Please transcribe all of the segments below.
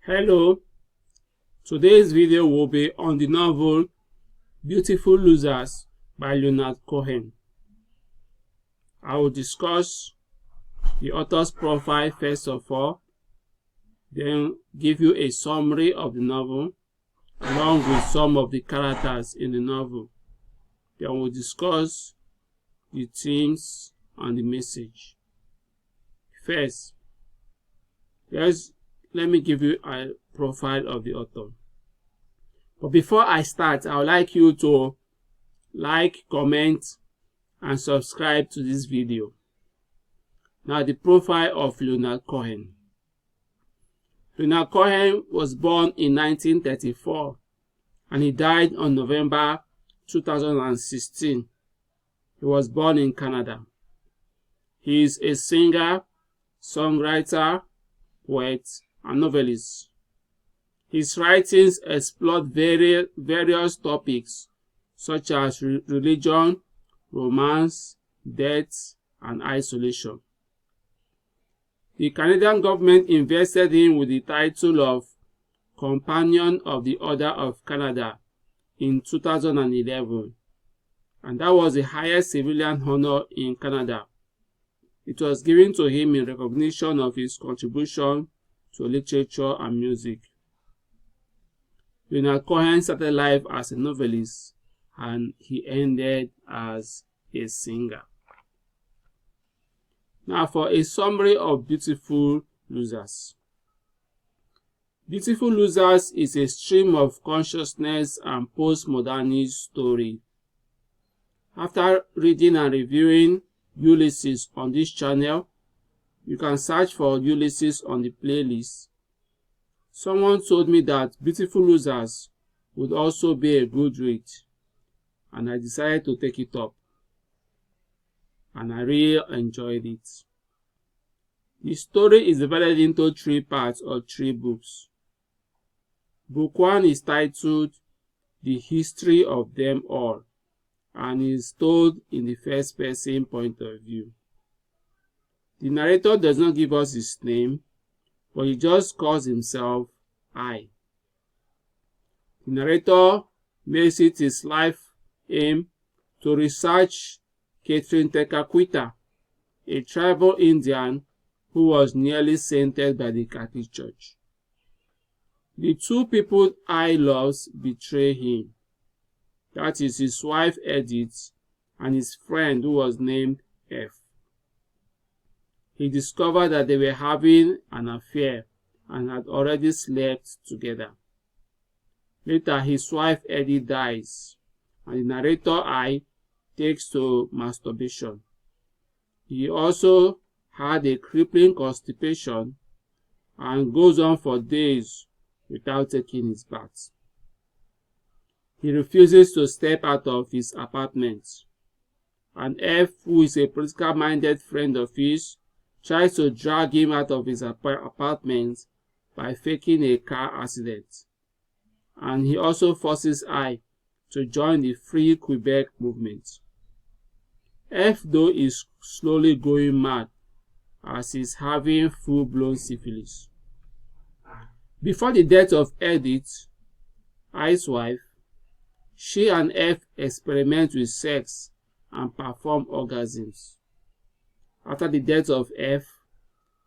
Hello, today's video will be on the novel Beautiful Losers by Leonard Cohen. I will discuss the author's profile first of all, then give you a summary of the novel along with some of the characters in the novel. Then we'll discuss the themes and the message. First, let me give you a profile of the author. But before I start, I would like you to like, comment, and subscribe to this video. Now, the profile of Leonard Cohen. Leonard Cohen was born in 1934 and he died on November 2016. He was born in Canada. He is a singer, songwriter, poet, and novelist. His writings explore various topics such as religion, romance, death, and isolation. The Canadian government invested him with the title of Companion of the Order of Canada in 2011, and that was the highest civilian honor in Canada. It was given to him in recognition of his contribution to literature and music. Leonard Cohen started life as a novelist and he ended as a singer. Now for a summary of Beautiful Losers. Beautiful Losers is a stream of consciousness and postmodernist story. After reading and reviewing Ulysses on this channel, you can search for Ulysses on the playlist. Someone told me that Beautiful Losers would also be a good read, and I decided to take it up, and I really enjoyed it. The story is divided into 3 parts or 3 books. Book 1 is titled The History of Them All, and is told in the first person point of view. The narrator does not give us his name, but he just calls himself I. The narrator makes it his life aim to research Catherine Tekakwitha, a tribal Indian who was nearly sainted by the Catholic Church. The 2 people I loves betray him. That is his wife Edith and his friend who was named F. He discovered that they were having an affair and had already slept together. Later, his wife Edith dies, and the narrator I takes to masturbation. He also had a crippling constipation and goes on for days without taking his bath. He refuses to step out of his apartment, and F, who is a political-minded friend of his, tries to drag him out of his apartment by faking a car accident. And he also forces I to join the Free Quebec movement. F, though, is slowly going mad as he's having full-blown syphilis. Before the death of Edith, I's wife, she and F experiment with sex and perform orgasms. After the death of F,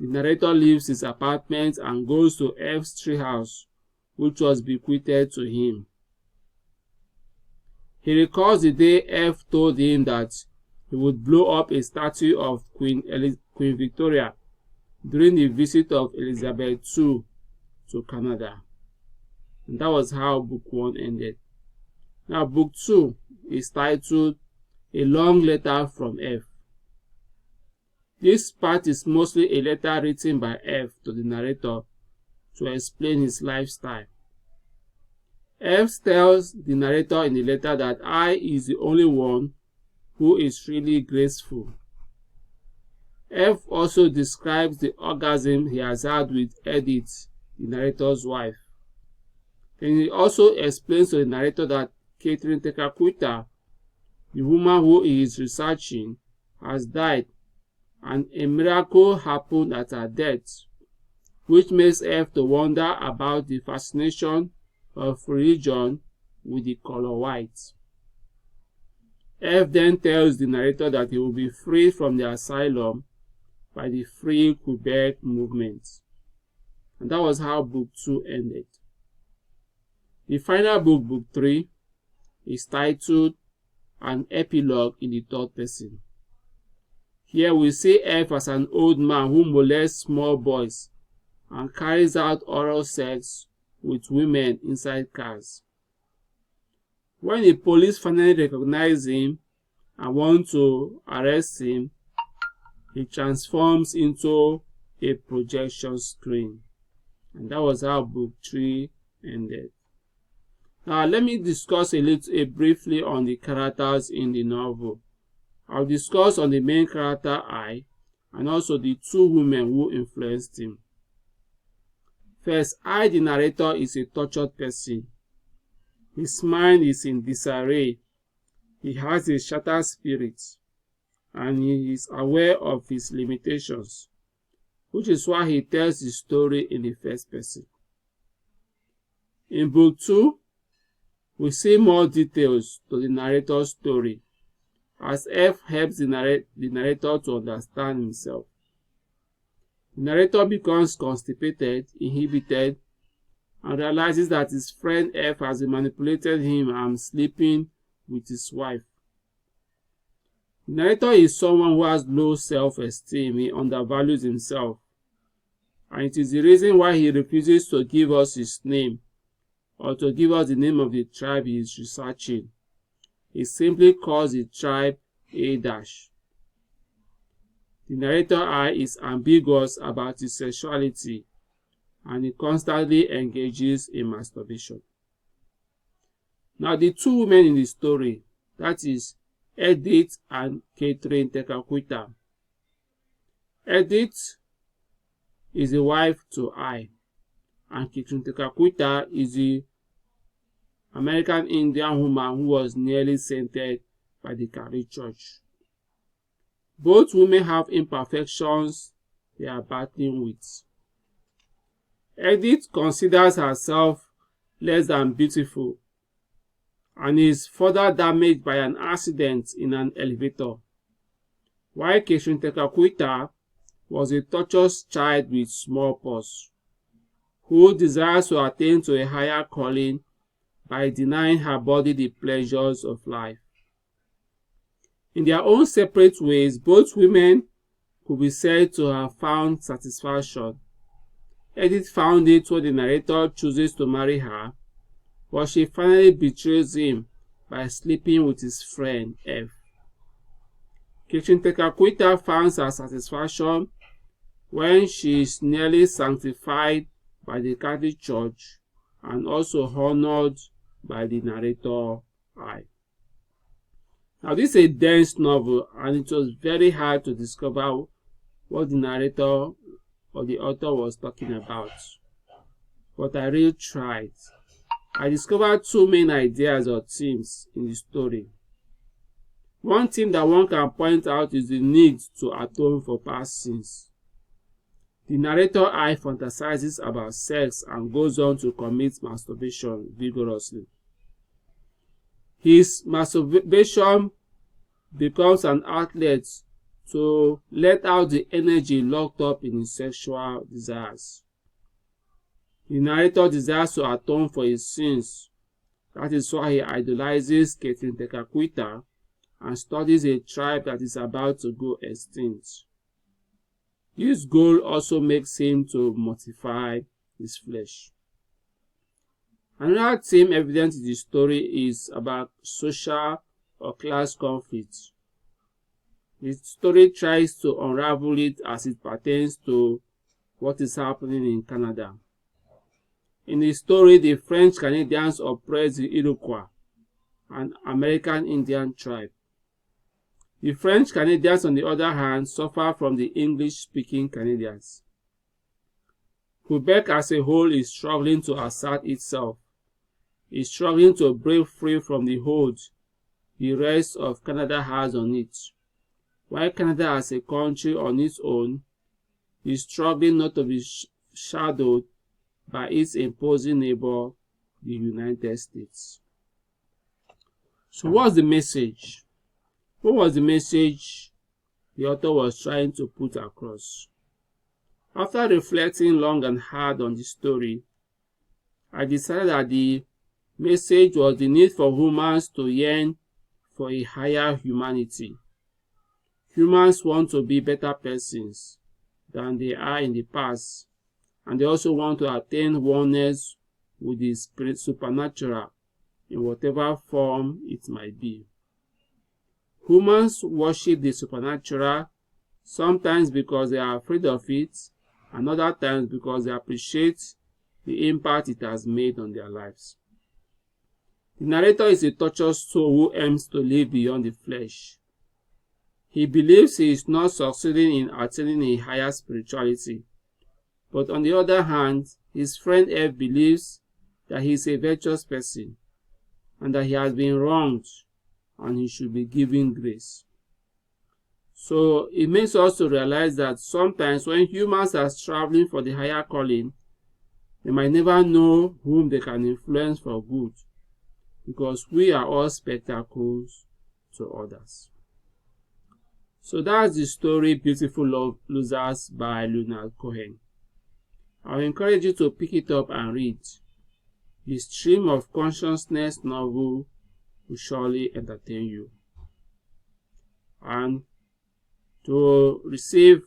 the narrator leaves his apartment and goes to F's treehouse, which was bequeathed to him. He recalls the day F told him that he would blow up a statue of Queen Victoria during the visit of Elizabeth II to Canada. And that was how book 1 ended. Now book 2 is titled A Long Letter from F. This part is mostly a letter written by F to the narrator to explain his lifestyle. F tells the narrator in the letter that I is the only one who is really graceful. F also describes the orgasm he has had with Edith, the narrator's wife. Then he also explains to the narrator that Catherine Tekakwitha, the woman who he is researching, has died, and a miracle happened at her death, which makes F to wonder about the fascination of religion with the color white. F then tells the narrator that he will be freed from the asylum by the Free Quebec movement. And that was how Book 2 ended. The final book, Book 3, is titled An Epilogue in the Third Person. Here we see F as an old man who molests small boys and carries out oral sex with women inside cars. When the police finally recognize him and want to arrest him, he transforms into a projection screen. And that was how Book 3 ended. Now let me discuss briefly on the characters in the novel. I'll discuss on the main character I and also the two women who influenced him. First, I, the narrator, is a tortured person. His mind is in disarray. He has a shattered spirit, and he is aware of his limitations, which is why he tells the story in the first person. In Book 2, we see more details to the narrator's story, as F helps the narrator to understand himself. The narrator becomes constipated, inhibited, and realizes that his friend F has manipulated him and sleeping with his wife. The narrator is someone who has low self-esteem. He undervalues himself, and it is the reason why he refuses to give us his name or to give us the name of the tribe he is researching. He simply calls the tribe A-. The narrator I is ambiguous about his sexuality, and he constantly engages in masturbation. Now the two women in the story, that is Edith and Catherine Tekakwitha. Edith is the wife to I, and Catherine Tekakwitha is the American Indian woman who was nearly sainted by the Catholic Church. Both women have imperfections they are battling with. Edith considers herself less than beautiful and is further damaged by an accident in an elevator, while Catherine Tekakwitha was a tortured child with smallpox who desires to attain to a higher calling by denying her body the pleasures of life. In their own separate ways, both women could be said to have found satisfaction. Edith found it when the narrator chooses to marry her, but she finally betrays him by sleeping with his friend F. Catherine Tekakwitha finds her satisfaction when she is nearly sanctified by the Catholic Church and also honored by the narrator I. Now this is a dense novel, and it was very hard to discover what the narrator or the author was talking about, but I really tried. I discovered two main ideas or themes in the story. One theme that one can point out is the need to atone for past sins. The narrator I fantasizes about sex and goes on to commit masturbation vigorously. His masturbation becomes an outlet to let out the energy locked up in his sexual desires. The narrator desires to atone for his sins. That is why he idolizes Catherine Tekakwitha and studies a tribe that is about to go extinct. This goal also makes him to mortify his flesh. Another theme evident in the story is about social or class conflict. The story tries to unravel it as it pertains to what is happening in Canada. In the story, the French Canadians oppress the Iroquois, an American Indian tribe. The French Canadians, on the other hand, suffer from the English-speaking Canadians. Quebec as a whole is struggling to assert itself. It's struggling to break free from the hold the rest of Canada has on it, while Canada as a country on its own is struggling not to be overshadowed by its imposing neighbor, the United States. So what's the message? What was the message the author was trying to put across? After reflecting long and hard on the story, I decided that the message was the need for humans to yearn for a higher humanity. Humans want to be better persons than they are in the past, and they also want to attain oneness with the supernatural in whatever form it might be. Humans worship the supernatural, sometimes because they are afraid of it, and other times because they appreciate the impact it has made on their lives. The narrator is a tortured soul who aims to live beyond the flesh. He believes he is not succeeding in attaining a higher spirituality, but on the other hand, his friend F believes that he is a virtuous person and that he has been wronged and he should be given grace. So it makes us to realize that sometimes when humans are traveling for the higher calling, they might never know whom they can influence for good, because we are all spectacles to others. So that's the story Beautiful Losers by Leonard Cohen. I encourage you to pick it up and read. The Stream of Consciousness novel will surely entertain you. And to receive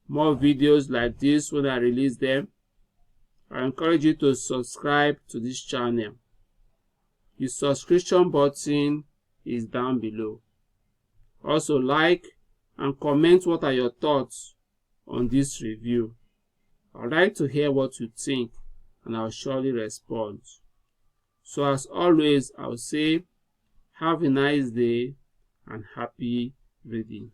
more videos like this when I release them, I encourage you to subscribe to this channel. The subscription button is down below. Also like and comment what are your thoughts on this review. I'd like to hear what you think and I'll surely respond. So as always, I'll say have a nice day and happy reading.